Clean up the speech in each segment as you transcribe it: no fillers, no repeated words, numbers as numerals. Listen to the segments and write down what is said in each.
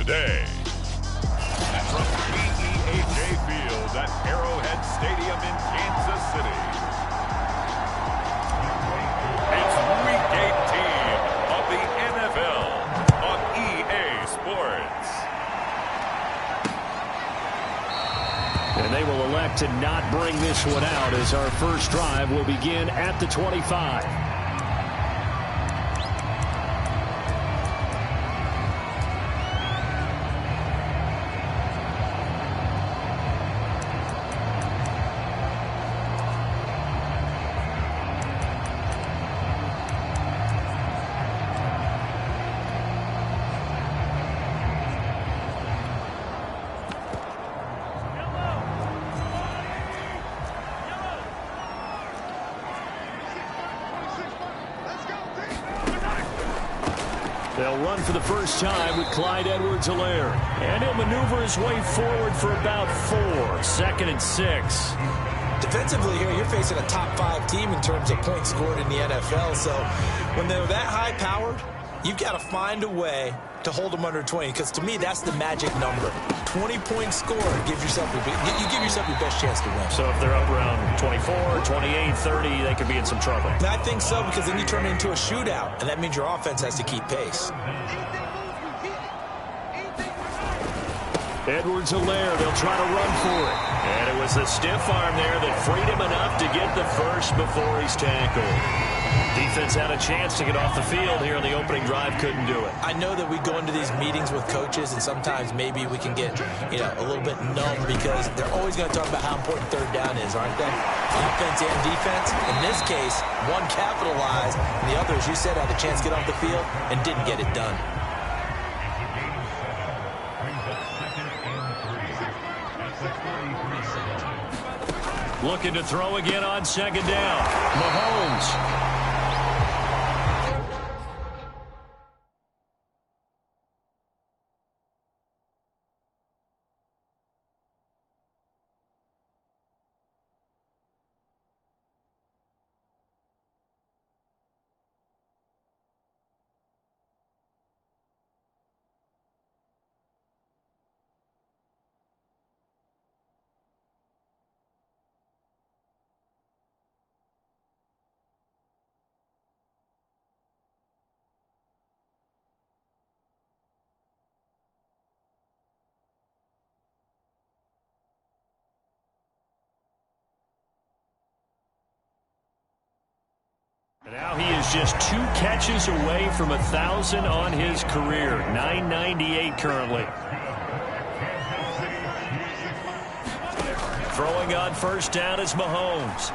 today. And from PEHA Field at Arrowhead Stadium in Kansas City, it's Week 18 of the NFL on EA Sports. And they will elect to not bring this one out as our first drive will begin at the 25. They'll run for the first time with Clyde Edwards-Helaire. And he'll maneuver his way forward for about 4. 2nd and 6. Defensively here, you're facing a top 5 team in terms of points scored in the NFL. So when they're that high-powered, you've got to find a way to hold them under 20. Because to me, that's the magic number. 20 points scored, you give yourself your best chance to win. So if they're up around 24, 28, 30, they could be in some trouble. And I think so, because then you turn it into a shootout, and that means your offense has to keep pace. Edwards-Helaire, they'll try to run for it. And it was the stiff arm there that freed him enough to get the first before he's tackled. Defense had a chance to get off the field here on the opening drive, couldn't do it. I know that we go into these meetings with coaches, and sometimes maybe we can get, a little bit numb because they're always going to talk about how important third down is, aren't they? Offense and defense. In this case, one capitalized, and the other, as you said, had a chance to get off the field and didn't get it done. Looking to throw again on 2nd down. Mahomes. Now he is just 2 catches away from 1,000 on his career. 998 currently. Throwing on 1st down is Mahomes.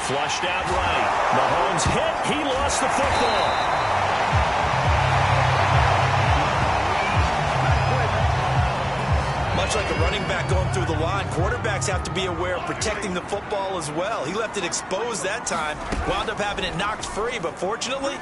Flushed out right. Mahomes hit. He lost the football. Much like a running back going through the line, quarterbacks have to be aware of protecting the football as well. He left it exposed that time, wound up having it knocked free, but fortunately,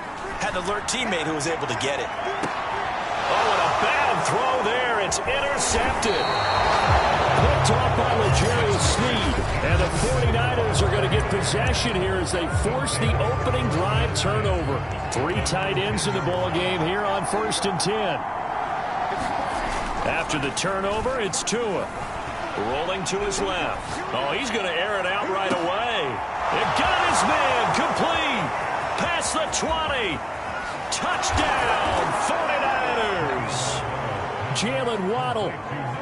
had an alert teammate who was able to get it. Oh, and a bad throw there. It's intercepted. Picked off by L'Jarius Sneed. And the 49ers are going to get possession here as they force the opening drive turnover. 3 tight ends in the ball game here on 1st and 10. After the turnover, it's Tua. Rolling to his left. Oh, he's going to air it out right away. It got his man complete. Past the 20. Touchdown, 49ers. Jalen Waddle,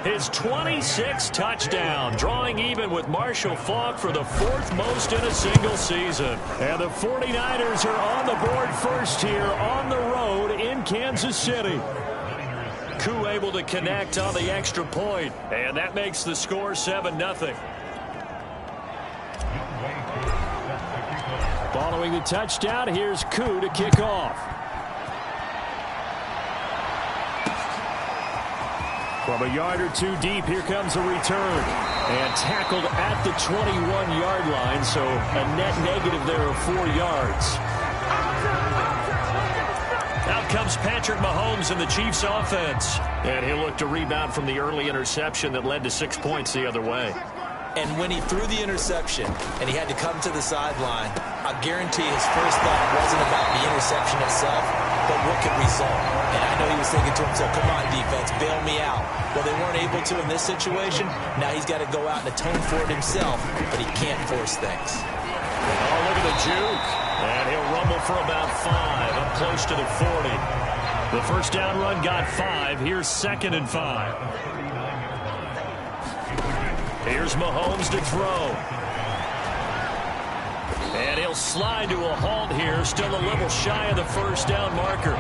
his 26th touchdown, drawing even with Marshall Faulk for the 4th most in a single season. And the 49ers are on the board first here on the road in Kansas City. Koo able to connect on the extra point, and that makes the score 7-0. Following the touchdown, here's Koo to kick off. From a yard or 2 deep, here comes a return. And tackled at the 21-yard line, so a net negative there of 4 yards. Out comes Patrick Mahomes in the Chiefs offense. And he'll look to rebound from the early interception that led to 6 points the other way. And when he threw the interception and he had to come to the sideline, I guarantee his first thought wasn't about the interception itself. but what could result? And I know he was thinking to himself, come on, defense, bail me out. Well, they weren't able to in this situation. Now he's got to go out and atone for it himself, but he can't force things. Oh, look at the juke. And he'll rumble for about 5, up close to the 40. The first down run got 5. Here's 2nd and 5. Here's Mahomes to throw. And he'll slide to a halt here, still a little shy of the first down marker.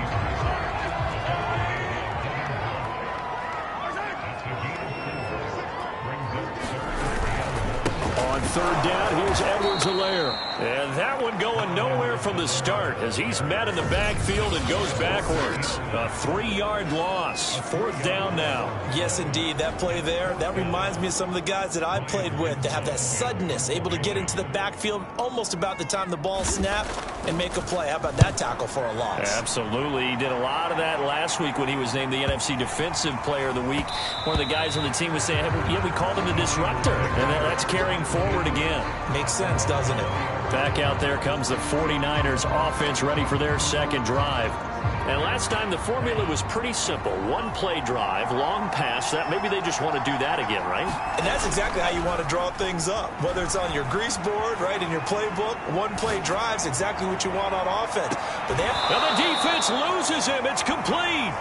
On 3rd down, here's Edwards-Helaire. And that one going nowhere from the start as he's met in the backfield and goes backwards. A 3-yard loss. 4th down now. Yes, indeed. That play there, that reminds me of some of the guys that I played with that have that suddenness, able to get into the backfield almost about the time the ball snapped and make a play. How about that tackle for a loss? Absolutely. He did a lot of that last week when he was named the NFC Defensive Player of the Week. One of the guys on the team was saying, hey, yeah, we called him the disruptor. And that's carrying forward again. Makes sense, doesn't it? Back out there comes the 49ers offense ready for their second drive. And last time the formula was pretty simple. 1-play drive, long pass. That maybe they just want to do that again, right? And that's exactly how you want to draw things up. Whether it's on your grease board, right, in your playbook, 1-play drive's exactly what you want on offense. But now the defense loses him. It's complete.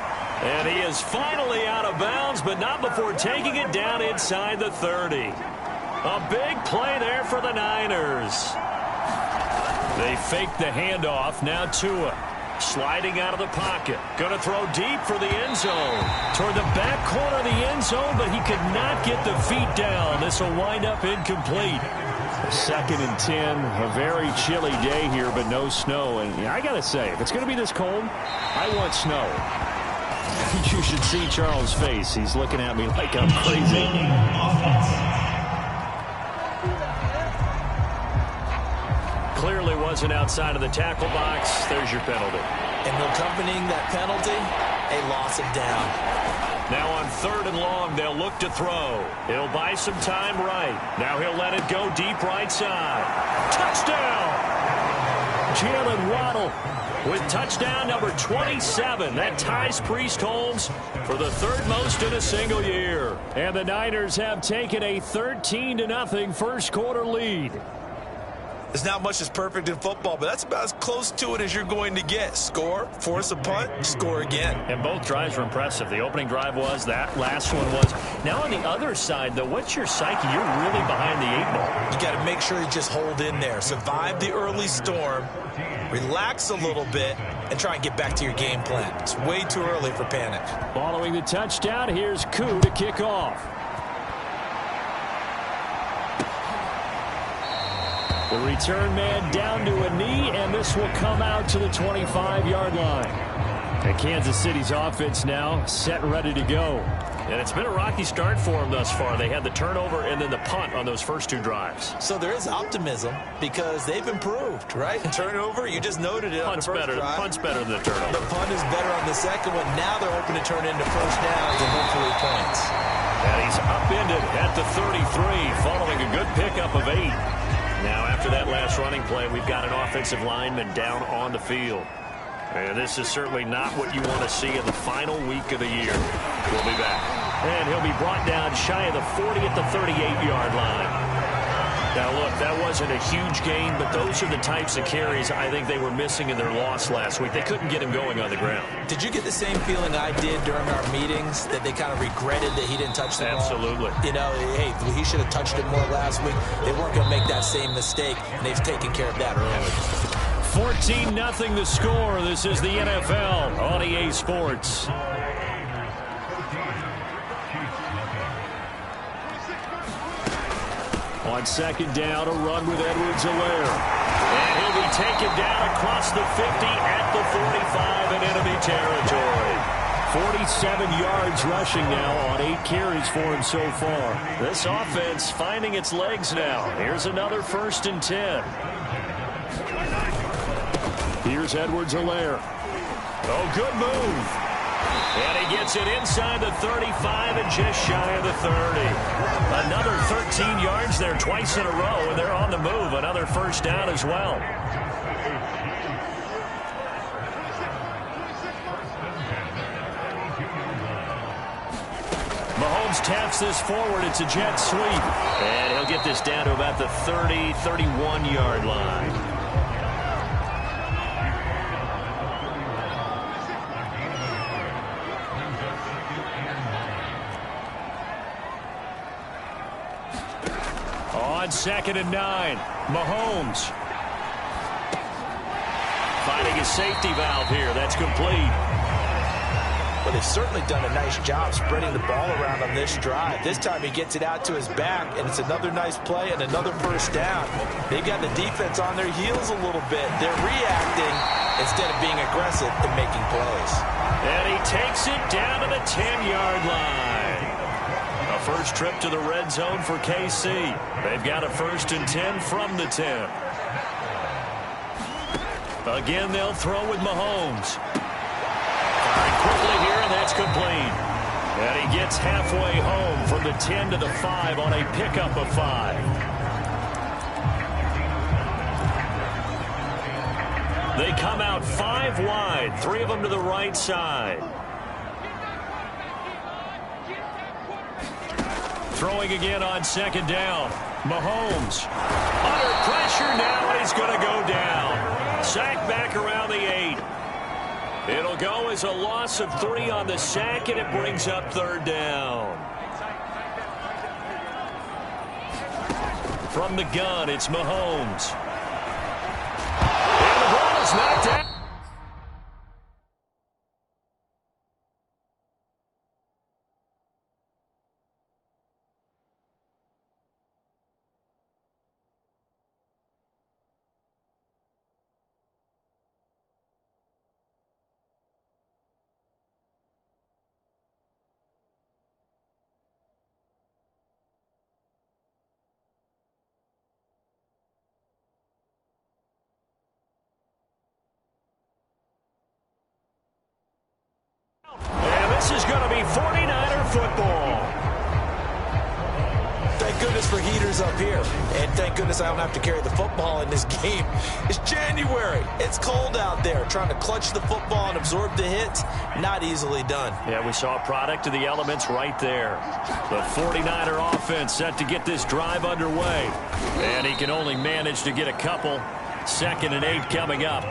And he is finally out of bounds, but not before taking it down inside the 30. A big play there for the Niners. They fake the handoff. Now Tua sliding out of the pocket. Going to throw deep for the end zone. Toward the back corner of the end zone, but he could not get the feet down. This will wind up incomplete. 2nd and 10. A very chilly day here, but no snow. And I got to say, if it's going to be this cold, I want snow. You should see Charles' face. He's looking at me like I'm crazy. Clearly wasn't outside of the tackle box. There's your penalty. And accompanying that penalty, a loss of down. Now on 3rd and long, they'll look to throw. He'll buy some time right. Now he'll let it go deep right side. Touchdown! Jalen Waddle with touchdown number 27. That ties Priest Holmes for the 3rd most in a single year. And the Niners have taken a 13-0 first quarter lead. There's not much that's perfect in football, but that's about as close to it as you're going to get. Score, force a punt, score again. And both drives were impressive. The opening drive was, that last one was. Now on the other side, though, what's your psyche? You're really behind the 8-ball. You got to make sure you just hold in there. Survive the early storm, relax a little bit, and try and get back to your game plan. It's way too early for panic. Following the touchdown, here's Koo to kick off. The return man down to a knee, and this will come out to the 25-yard line. And Kansas City's offense now set and ready to go. And it's been a rocky start for them thus far. They had the turnover and then the punt on those first 2 drives. So there is optimism because they've improved, right? Turnover, you just noted it on the first drive. Punt's better than the turnover. The punt is better on the second one. Now they're hoping to turn into first downs and hopefully points. And he's upended at the 33 following a good pickup of 8. Now, after that last running play, we've got an offensive lineman down on the field. And this is certainly not what you want to see in the final week of the year. We'll be back. And he'll be brought down shy of the 40 at the 38-yard line. Now, look, that wasn't a huge gain, but those are the types of carries I think they were missing in their loss last week. They couldn't get him going on the ground. Did you get the same feeling I did during our meetings, that they kind of regretted that he didn't touch the ball? Absolutely. You know, hey, he should have touched it more last week. They weren't going to make that same mistake, and they've taken care of that early. 14-0 the score. This is the NFL on EA Sports. On 2nd down, a run with Edwards-Helaire. And he'll be taken down across the 50 at the 45 in enemy territory. 47 yards rushing now on 8 carries for him so far. This offense finding its legs now. Here's another 1st and 10. Here's Edwards-Helaire. Oh, good move. And he gets it inside the 35 and just shy of the 30. Another 13 yards there twice in a row, and they're on the move. Another first down as well. Mahomes taps this forward. It's a jet sweep. And he'll get this down to about the 30, 31-yard line. On 2nd and 9, Mahomes finding a safety valve here. That's complete. Well, they've certainly done a nice job spreading the ball around on this drive. This time he gets it out to his back, and it's another nice play and another first down. They've got the defense on their heels a little bit. They're reacting instead of being aggressive and making plays. And he takes it down to the 10-yard line. A first trip to the red zone for KC. They've got a 1st and 10 from the 10. Again, they'll throw with Mahomes. Firing quickly here, and that's complete. And he gets halfway home from the 10 to the 5 on a pickup of 5. They come out 5 wide, 3 of them to the right side. Throwing again on 2nd down. Mahomes under pressure now, and he's going to go down. Sack back around the 8. It'll go as a loss of 3 on the sack, and it brings up 3rd down. From the gun, it's Mahomes. And the ball is knocked out. And this is going to be 49er football. Thank goodness for heaters up here. And thank goodness I don't have to carry the football in this game. It's January. It's cold out there. Trying to clutch the football and absorb the hits, not easily done. Yeah, we saw a product of the elements right there. The 49er offense set to get this drive underway. And he can only manage to get a couple. 2nd and 8 coming up.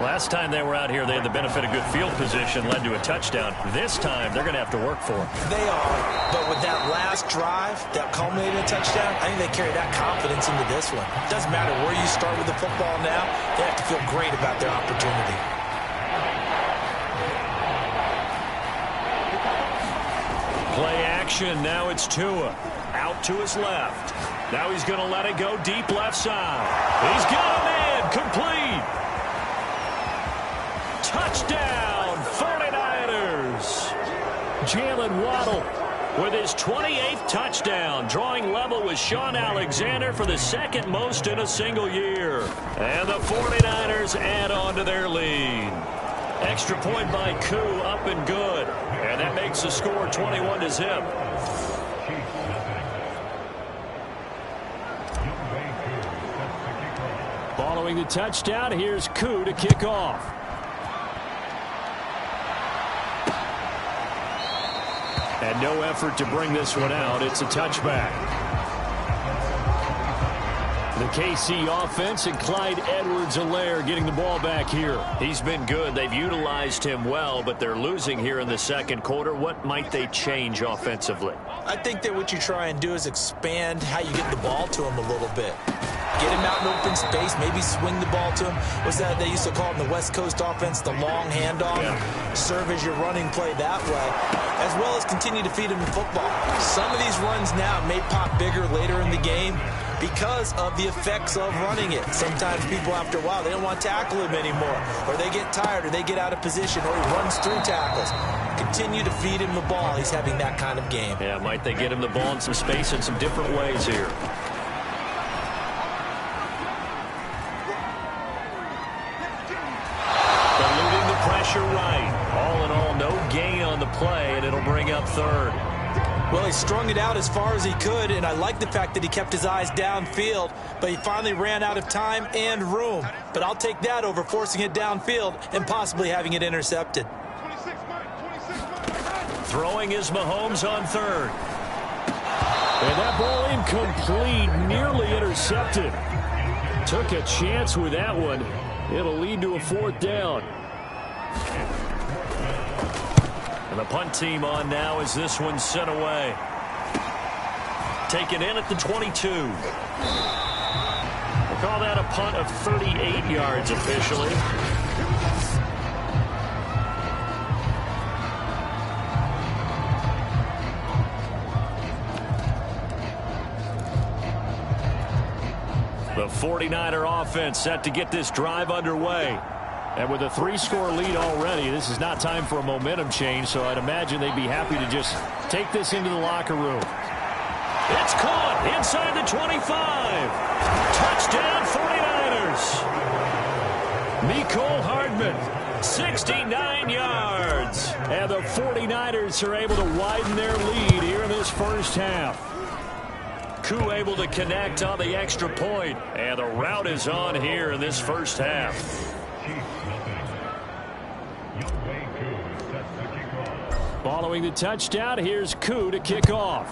Last time they were out here, they had the benefit of good field position, led to a touchdown. This time, they're going to have to work for it. They are, but with that last drive that culminated in a touchdown, I think they carry that confidence into this one. It doesn't matter where you start with the football now. They have to feel great about their opportunity. Play action. Now it's Tua. Out to his left. Now he's going to let it go deep left side. He's got a man. Complete. Touchdown, 49ers. Jalen Waddle with his 28th touchdown, drawing level with Shaun Alexander for the 2nd most in a single year. And the 49ers add on to their lead. Extra point by Koo, up and good. And that makes the score 21-0. Following the touchdown, here's Koo to kick off. And no effort to bring this one out. It's a touchback. The KC offense and Clyde Edwards-Helaire getting the ball back here. He's been good. They've utilized him well, but they're losing here in the 2nd quarter. What might they change offensively? I think that what you try and do is expand how you get the ball to him a little bit. Get him out in open space, maybe swing the ball to him. What's that they used to call in the West Coast offense, the long handoff? Yeah. Serve as your running play that way, as well as continue to feed him the football. Some of these runs now may pop bigger later in the game because of the effects of running it. Sometimes people, after a while, they don't want to tackle him anymore, or they get tired, or they get out of position, or he runs through tackles. Continue to feed him the ball. He's having that kind of game. Yeah, might they get him the ball in some space in some different ways here. Right. All in all, no gain on the play, and it'll bring up 3rd. Well, he strung it out as far as he could, and I like the fact that he kept his eyes downfield, but he finally ran out of time and room. But I'll take that over forcing it downfield and possibly having it intercepted. Throwing is Mahomes on third. And that ball incomplete, nearly intercepted. Took a chance with that one. It'll lead to a fourth down. And the punt team on now as this one's sent away. Taken in at the 22. We'll call that a punt of 38 yards officially. The 49er offense set to get this drive underway. And with a 3-score lead already, this is not time for a momentum change, so I'd imagine they'd be happy to just take this into the locker room. It's caught inside the 25. Touchdown 49ers. Mecole Hardman, 69 yards. And the 49ers are able to widen their lead here in this first half. Koo able to connect on the extra point, and the route is on here in this first half. Following the touchdown, here's Koo to kick off.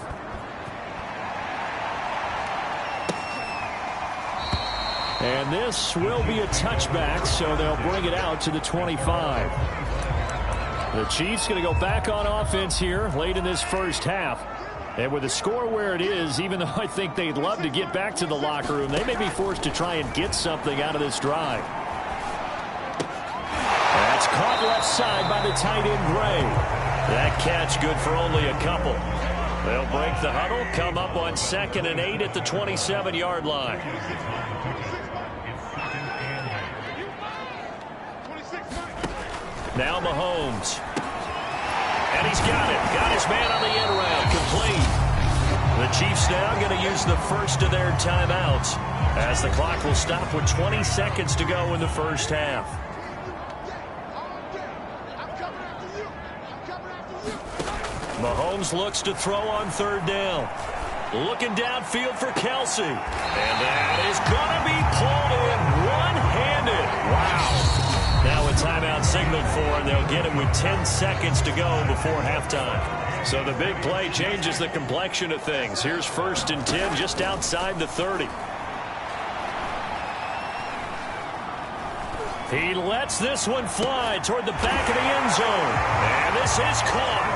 And this will be a touchback, so they'll bring it out to the 25. The Chiefs going to go back on offense here late in this first half. And with the score where it is, even though I think they'd love to get back to the locker room, they may be forced to try and get something out of this drive. That's caught left side by the tight end Gray. That catch good for only a couple. They'll break the huddle, come up on 2nd and 8 at the 27-yard line. Now Mahomes. And he's got it. Got his man on the end round. Complete. The Chiefs now going to use the first of their timeouts as the clock will stop with 20 seconds to go in the first half. Mahomes looks to throw on 3rd down. Looking downfield for Kelsey. And that is going to be pulled in one-handed. Wow. Now a timeout signaled for, and they'll get him with 10 seconds to go before halftime. So the big play changes the complexion of things. Here's 1st and 10 just outside the 30. He lets this one fly toward the back of the end zone. And this is caught.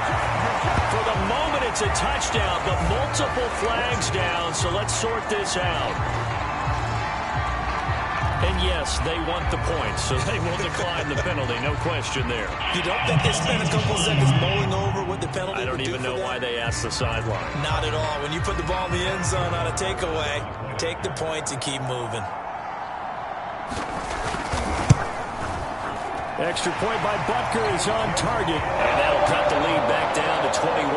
For the moment, it's a touchdown, but multiple flags down, so let's sort this out. And yes, they want the points, so they will decline the penalty, no question there. You don't think they spent a couple seconds mulling over what the penalty I don't even know why they asked the sideline. Not at all. When you put the ball in the end zone on a takeaway, take the points and keep moving. Extra point by Butker is on target. And that'll cut the lead back down to 21.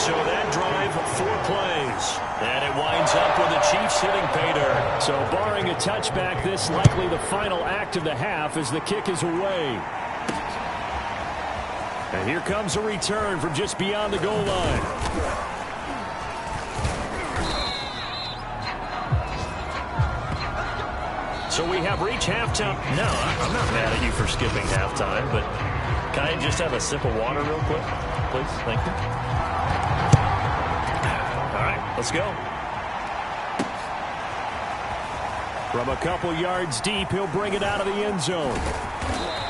So that drive, 4 plays. And it winds up with the Chiefs hitting pay dirt. So barring a touchback, this likely the final act of the half as the kick is away. And here comes a return from just beyond the goal line. So we have reached halftime. No, I'm not mad at you for skipping halftime, but can I just have a sip of water real quick, please? Thank you. All right, let's go. From a couple yards deep, he'll bring it out of the end zone.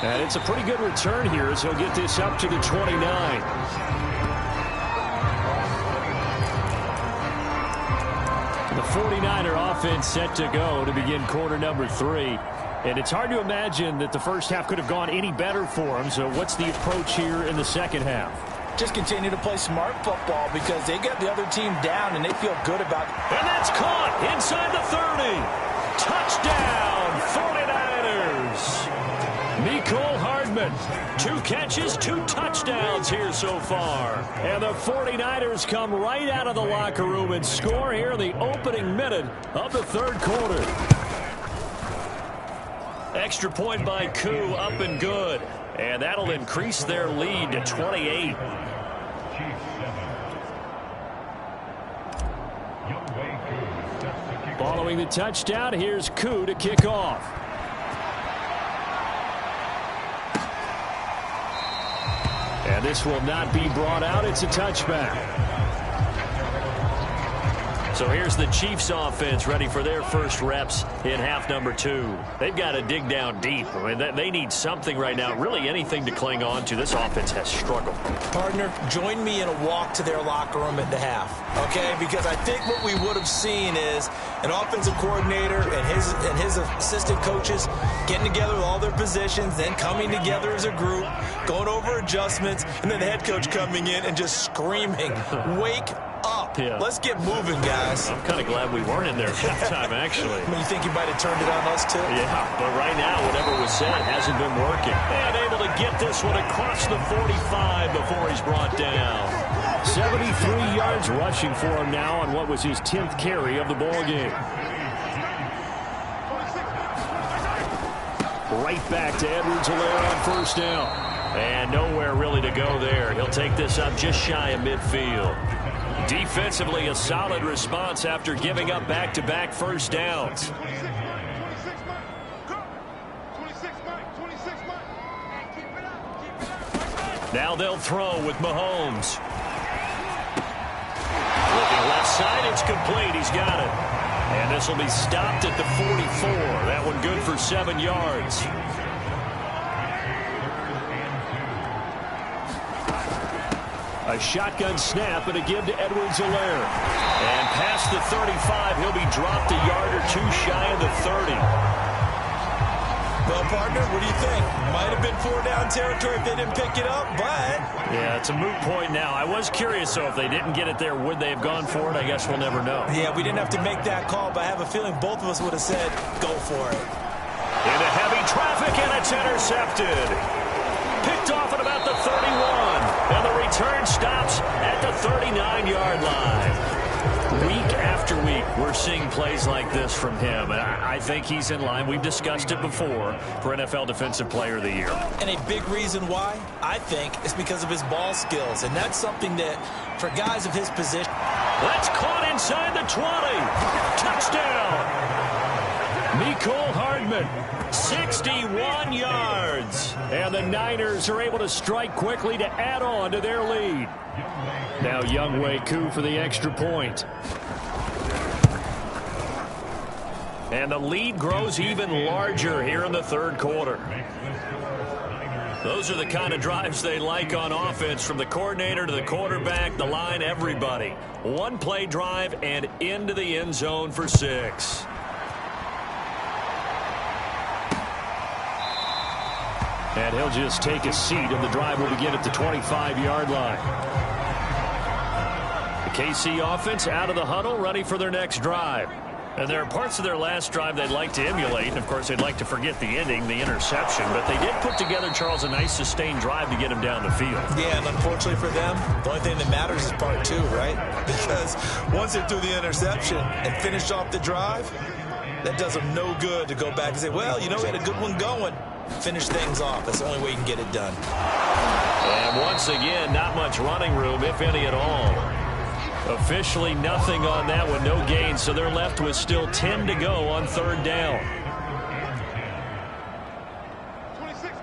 And it's a pretty good return here as he'll get this up to the 29. The 49er offense set to go to begin quarter number 3. And it's hard to imagine that the first half could have gone any better for them. So what's the approach here in the second half? Just continue to play smart football because they got the other team down and they feel good about it. And that's caught inside the 30. Touchdown, 49ers. Mecole Hardman, 2 catches, 2 touchdowns here so far. And the 49ers come right out of the locker room and score here in the opening minute of the 3rd quarter. Extra point by Koo, up and good. And that'll increase their lead to 28. Following the touchdown, here's Koo to kick off. And this will not be brought out. It's a touchback. So here's the Chiefs offense ready for their first reps in half number 2. They've got to dig down deep. I mean, they need something right now, really anything to cling on to. This offense has struggled. Partner, join me in a walk to their locker room at the half, okay? Because I think what we would have seen is an offensive coordinator and his assistant coaches getting together with all their positions, then coming together as a group, going over adjustments, and then the head coach coming in and just screaming, wake up. Yeah. Let's get moving, guys. I'm kind of glad we weren't in there at halftime, actually. I mean, you think you might have turned it on us, too? Yeah, but right now, whatever was said hasn't been working. And able to get this one across the 45 before he's brought down. 73 yards rushing for him now on what was his 10th carry of the ball game. Right back to Edwards-Helaire on first down. And nowhere really to go there. He'll take this up just shy of midfield. Defensively, a solid response after giving up back-to-back first downs. Now they'll throw with Mahomes. Looking left side, it's complete. He's got it. And this will be stopped at the 44. That one good for 7 yards. A shotgun snap and a give to Edwards-Helaire. And past the 35, he'll be dropped a yard or two shy of the 30. Well, partner, what do you think? Might have been 4-down territory if they didn't pick it up, but... Yeah, it's a moot point now. I was curious, though, if they didn't get it there, would they have gone for it? I guess we'll never know. Yeah, we didn't have to make that call, but I have a feeling both of us would have said, go for it. Into heavy traffic, and it's intercepted. Picked off at about the 31. And the return stops at the 39-yard line. Week after week, we're seeing plays like this from him. And I think he's in line. We've discussed it before for NFL Defensive Player of the Year. And a big reason why, I think, is because of his ball skills. And that's something that, for guys of his position... That's caught inside the 20. Touchdown. Mecole Hardman, 61 yards. And the Niners are able to strike quickly to add on to their lead. Now Younghoe Koo for the extra point. And the lead grows even larger here in the third quarter. Those are the kind of drives they like on offense, from the coordinator to the quarterback, the line, everybody. One play drive and into the end zone for 6. And he'll just take a seat, and the drive will begin at the 25-yard line. The KC offense out of the huddle, ready for their next drive. And there are parts of their last drive they'd like to emulate. And, of course, they'd like to forget the ending, the interception. But they did put together, Charles, a nice sustained drive to get him down the field. Yeah, and unfortunately for them, the only thing that matters is part 2, right? Because once they threw the interception and finished off the drive, that does them no good to go back and say, well, you know, we had a good one going. Finish things off. That's the only way you can get it done. And once again, not much running room, if any at all. Officially nothing on that one, no gain, so they're left with still 10 to go on third down. 26.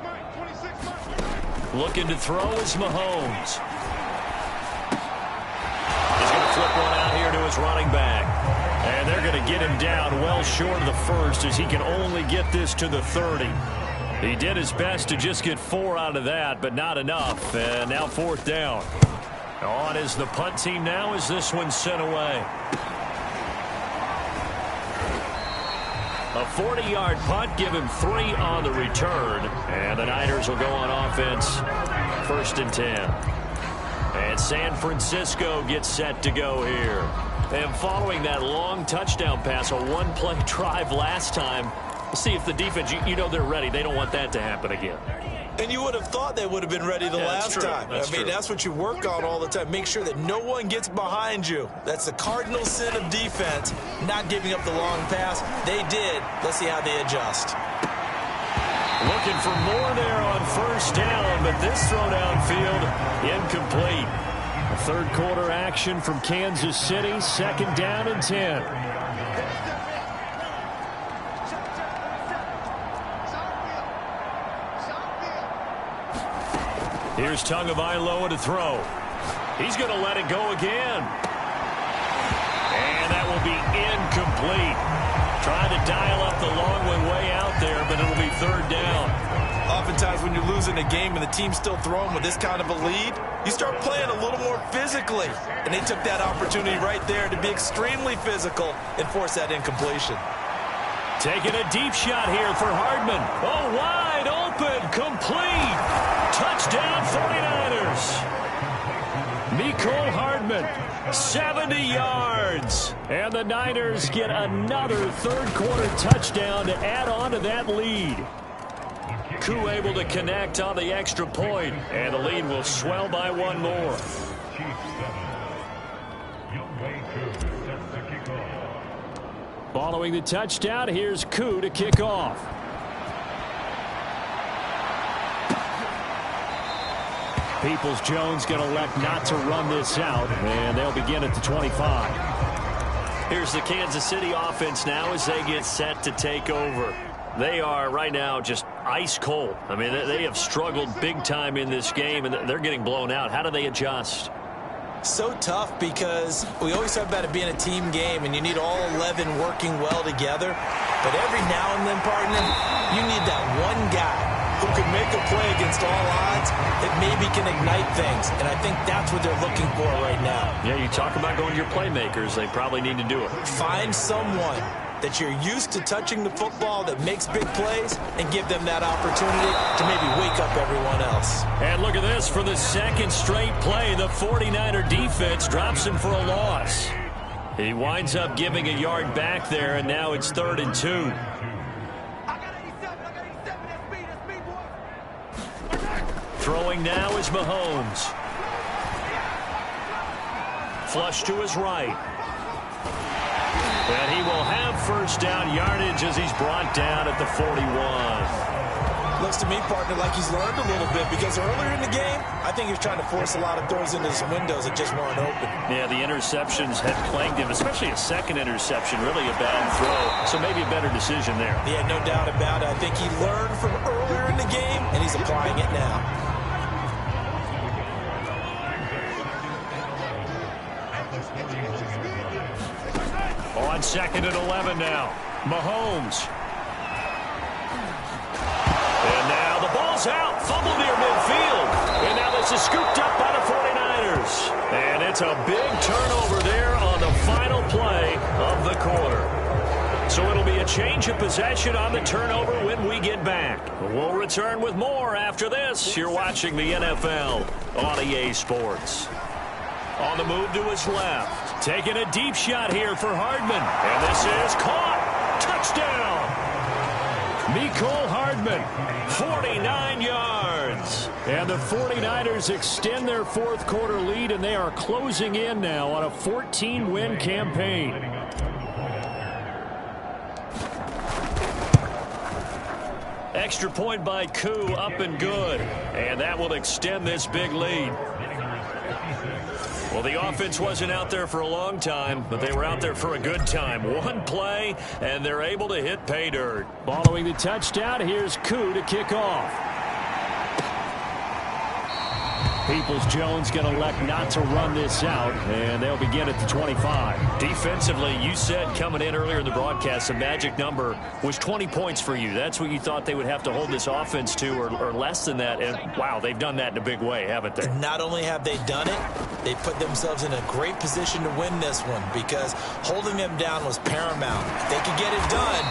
Looking to throw is Mahomes. He's going to flip one out here to his running back. And they're going to get him down well short of the first, as he can only get this to the 30. He did his best to just get 4 out of that, but not enough. And now fourth down. On is the punt team now as this one's sent away. A 40-yard punt, give him 3 on the return. And the Niners will go on offense, 1st and 10. And San Francisco gets set to go here. And following that long touchdown pass, a one-play drive last time, see if the defense, you know they're ready. They don't want that to happen again. And you would have thought they would have been ready the last time. I mean, that's what you work on all the time. Make sure that no one gets behind you. That's the cardinal sin of defense, not giving up the long pass. They did. Let's see how they adjust. Looking for more there on first down, but this throw downfield incomplete. A third quarter action from Kansas City, 2nd down and 10. Here's Tagovailoa to throw. He's going to let it go again. And that will be incomplete. Trying to dial up the long way out there, but it'll be third down. Oftentimes when you're losing a game and the team's still throwing with this kind of a lead, you start playing a little more physically. And they took that opportunity right there to be extremely physical and force that incompletion. Taking a deep shot here for Hardman. Oh, wide open, complete. Touchdown 49ers. Mecole Hardman, 70 yards. And the Niners get another third-quarter touchdown to add on to that lead. Koo able to connect on the extra point, and the lead will swell by one more. Following the touchdown, here's Koo to kick off. Peoples-Jones going to elect not to run this out, and they'll begin at the 25. Here's the Kansas City offense now as they get set to take over. They are right now just ice cold. I mean, they have struggled big time in this game, and they're getting blown out. How do they adjust? So tough because we always talk about it being a team game, and you need all 11 working well together. But every now and then, partner, you need that one guy who can make a play against all odds that maybe can ignite things. And I think that's what they're looking for right now. Yeah, you talk about going to your playmakers. They probably need to do it. Find someone that you're used to touching the football that makes big plays and give them that opportunity to maybe wake up everyone else. And look at this. For the second straight play, the 49er defense drops him for a loss. He winds up giving a yard back there, and now it's 3rd and 2. Throwing now is Mahomes. Flush to his right. And he will have first down yardage as he's brought down at the 41. Looks to me, partner, like he's learned a little bit because earlier in the game, I think he was trying to force a lot of throws into some windows that just weren't open. Yeah, the interceptions had plagued him, especially a second interception, really a bad throw. So maybe a better decision there. Yeah, no doubt about it. I think he learned from earlier in the game, and he's applying it now. On 2nd and 11 now. Mahomes. And now the ball's out. Fumble near midfield. And now this is scooped up by the 49ers. And it's a big turnover there on the final play of the quarter. So it'll be a change of possession on the turnover when we get back. We'll return with more after this. You're watching the NFL on EA Sports. On the move to his left. Taking a deep shot here for Hardman. And this is caught. Touchdown. Mecole Hardman, 49 yards. And the 49ers extend their fourth quarter lead, and they are closing in now on a 14-win campaign. Extra point by Koo, up and good. And that will extend this big lead. Well, the offense wasn't out there for a long time, but they were out there for a good time. One play, and they're able to hit pay dirt. Following the touchdown, here's Koo to kick off. Peoples-Jones going to elect not to run this out, and they'll begin at the 25. Defensively, you said coming in earlier in the broadcast, the magic number was 20 points for you. That's what you thought they would have to hold this offense to, or less than that. And, wow, they've done that in a big way, haven't they? Not only have they done it, they put themselves in a great position to win this one because holding them down was paramount. If they could get it done,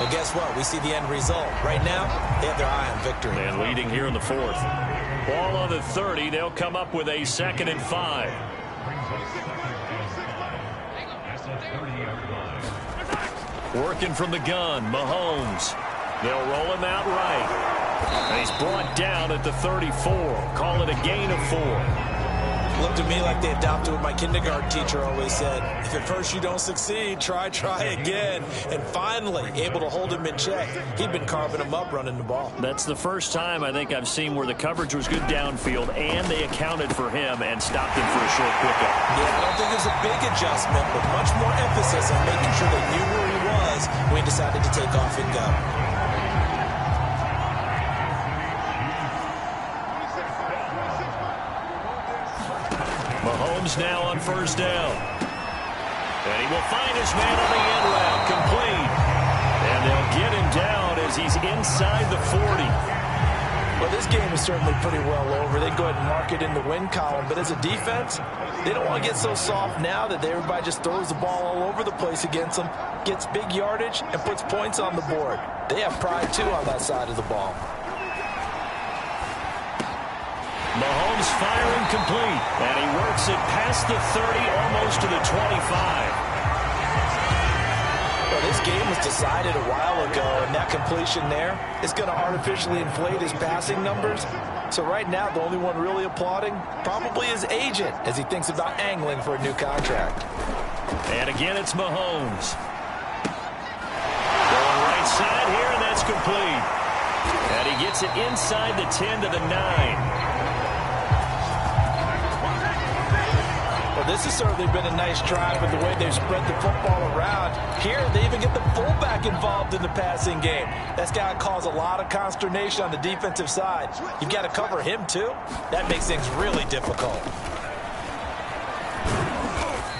well, guess what? We see the end result. Right now, they have their eye on victory. And leading here in the fourth. Ball on the 30. They'll come up with a 2nd and 5. Working from the gun, Mahomes. They'll roll him out right. And he's brought down at the 34. Call it a gain of 4. Looked to me like they adopted what my kindergarten teacher always said. If at first you don't succeed, try again. And finally, able to hold him in check. He'd been carving him up running the ball. That's the first time I think I've seen where the coverage was good downfield, and they accounted for him and stopped him for a short pickup. Yeah, I don't think it was a big adjustment, but much more emphasis on making sure they knew where he was when he decided to take off and go. Mahomes now on first down. And he will find his man on the end route, complete. And they'll get him down as he's inside the 40. Well, this game is certainly pretty well over. They go ahead and mark it in the win column. But as a defense, they don't want to get so soft now that everybody just throws the ball all over the place against them, gets big yardage, and puts points on the board. They have pride, too, on that side of the ball. Mahomes firing complete. And he works it past the 30, almost to the 25. Well, this game was decided a while ago, and that completion there is going to artificially inflate his passing numbers. So right now, the only one really applauding probably his agent as he thinks about angling for a new contract. And again, it's Mahomes. Going right side here, and that's complete. And he gets it inside the 10 to the 9. Well, this has certainly been a nice drive with the way they've spread the football around. Here, they even get the fullback involved in the passing game. That's got to cause a lot of consternation on the defensive side. You've got to cover him, too. That makes things really difficult.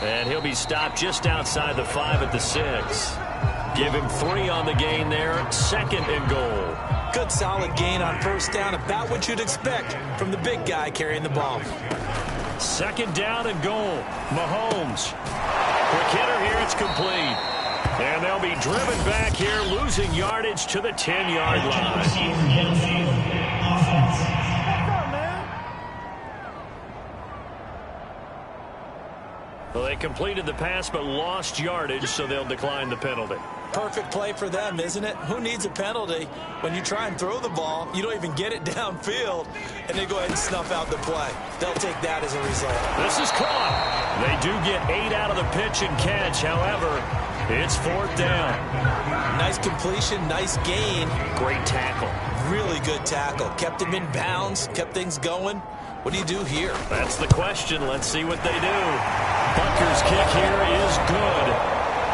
And he'll be stopped just outside the 5 at the 6. Give him 3 on the gain there. 2nd and goal. Good solid gain on first down, about what you'd expect from the big guy carrying the ball. 2nd down and goal. Mahomes. Quick hitter here. It's complete. And they'll be driven back here, losing yardage to the 10-yard line. Well, they completed the pass but lost yardage, so they'll decline the penalty. Perfect play for them, isn't it? Who needs a penalty when you try and throw the ball, you don't even get it downfield, and they go ahead and snuff out the play. They'll take that as a result. This is caught. They do get 8 out of the pitch and catch. However, it's 4th down. Nice completion, nice gain. Great tackle. Really good tackle. Kept him in bounds, kept things going. What do you do here? That's the question. Let's see what they do. Butker's kick here is good.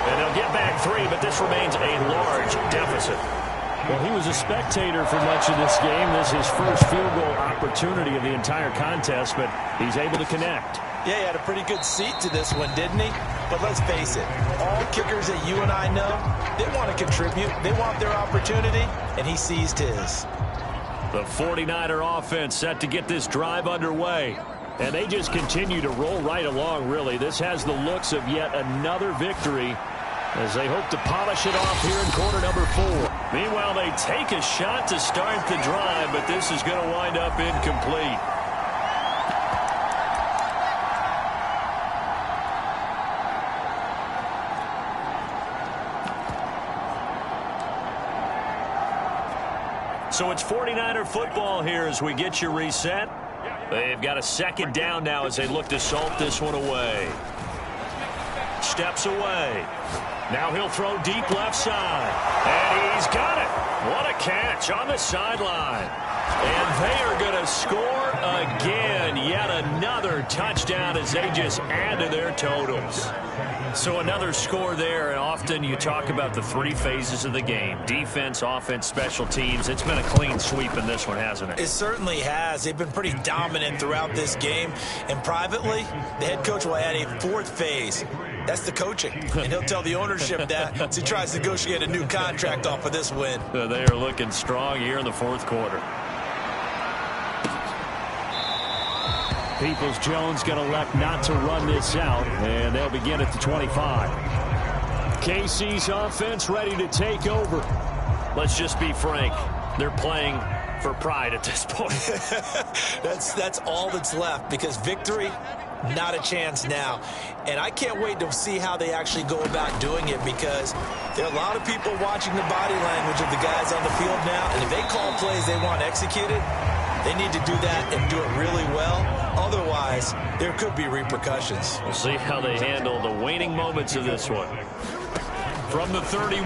And they'll get back 3, but this remains a large deficit. Well, he was a spectator for much of this game. This is his first field goal opportunity of the entire contest, but he's able to connect. Yeah, he had a pretty good seat to this one, didn't he? But let's face it, all kickers that you and I know, they want to contribute. They want their opportunity, and he seized his. The 49er offense set to get this drive underway. And they just continue to roll right along, really. This has the looks of yet another victory as they hope to polish it off here in quarter number 4. Meanwhile, they take a shot to start the drive, but this is going to wind up incomplete. So it's 49er football here as we get you reset. They've got a 2nd down now as they look to salt this one away. Steps away. Now he'll throw deep left side. And he's got it. What a catch on the sideline. And they are going to score again. Yet another touchdown as they just add to their totals. So another score there, and often you talk about the 3 phases of the game. Defense, offense, special teams. It's been a clean sweep in this one, hasn't it? It certainly has. They've been pretty dominant throughout this game. And privately, the head coach will add a 4th phase. That's the coaching. And he'll tell the ownership that as he tries to negotiate a new contract off of this win. They are looking strong here in the 4th quarter. Peoples-Jones going to elect not to run this out, and they'll begin at the 25. KC's offense ready to take over. Let's just be frank. They're playing for pride at this point. That's all that's left, because victory, not a chance now. And I can't wait to see how they actually go about doing it, because there are a lot of people watching the body language of the guys on the field now, and if they call plays they want executed, they need to do that and do it really well. Otherwise, there could be repercussions. We'll see how they handle the waning moments of this one. From the 31,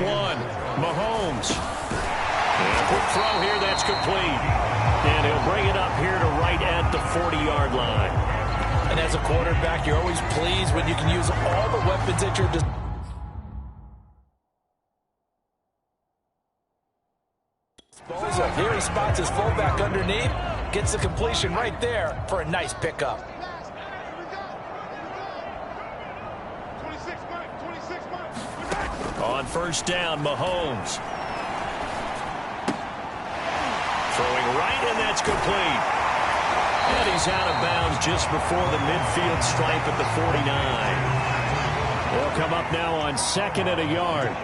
Mahomes. And a quick throw here, that's complete. And he'll bring it up here to right at the 40-yard line. And as a quarterback, you're always pleased when you can use all the weapons at your disposal. Here he spots his fullback underneath, gets the completion right there for a nice pickup. On first down, Mahomes. Throwing right, and that's complete. And he's out of bounds just before the midfield stripe at the 49. They'll come up now on 2nd and a yard.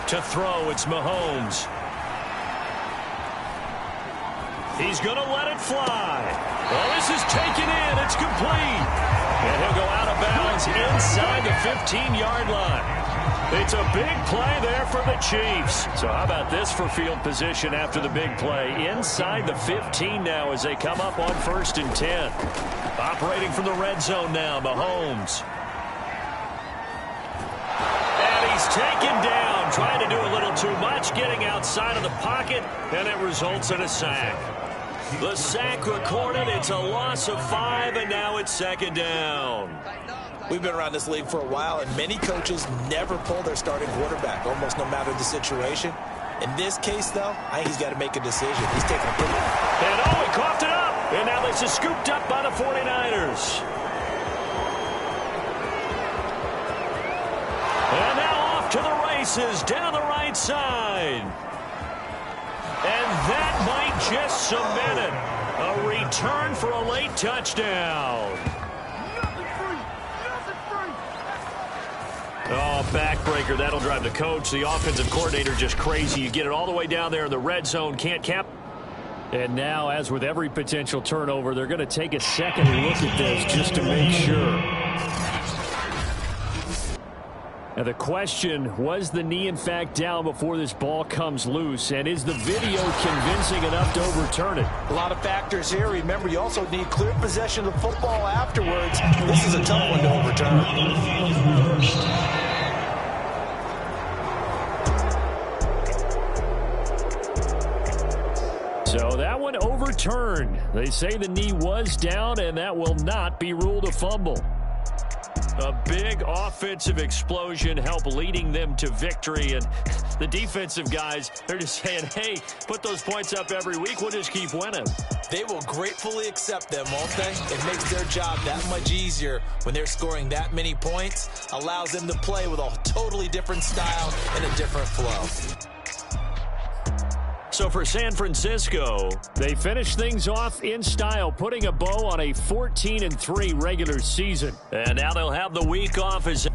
To throw, it's Mahomes. He's going to let it fly. Well, this is taken in. It's complete. And he'll go out of bounds inside the 15-yard line. It's a big play there for the Chiefs. So how about this for field position after the big play? Inside the 15 now as they come up on 1st and 10. Operating from the red zone now, Mahomes. And he's taken down, trying to do a little too much, getting outside of the pocket, and it results in a sack. The sack recorded. It's a loss of 5, and now it's 2nd down. We've been around this league for a while, and many coaches never pull their starting quarterback, almost no matter the situation. In this case, though, I think he's got to make a decision. He's taking a pretty... And he coughed it up. And now this is scooped up by the 49ers. And now off to the races, down the right side. And that might just cement it. A return for a late touchdown. Oh, backbreaker. That'll drive the coach, the offensive coordinator, just crazy. You get it all the way down there in the red zone. Can't cap. And now, as with every potential turnover, they're going to take a second look at this just to make sure. Now the question, was the knee in fact down before this ball comes loose? And is the video convincing enough to overturn it? A lot of factors here. Remember, you also need clear possession of the football afterwards. This is a tough one to overturn. So that one overturned. They say the knee was down, and that will not be ruled a fumble. A big offensive explosion helped leading them to victory. And the defensive guys, they're just saying, hey, put those points up every week. We'll just keep winning. They will gratefully accept them, won't they? It makes their job that much easier when they're scoring that many points. Allows them to play with a totally different style and a different flow. So for San Francisco, they finish things off in style, putting a bow on a 14-3 regular season. And now they'll have the week off as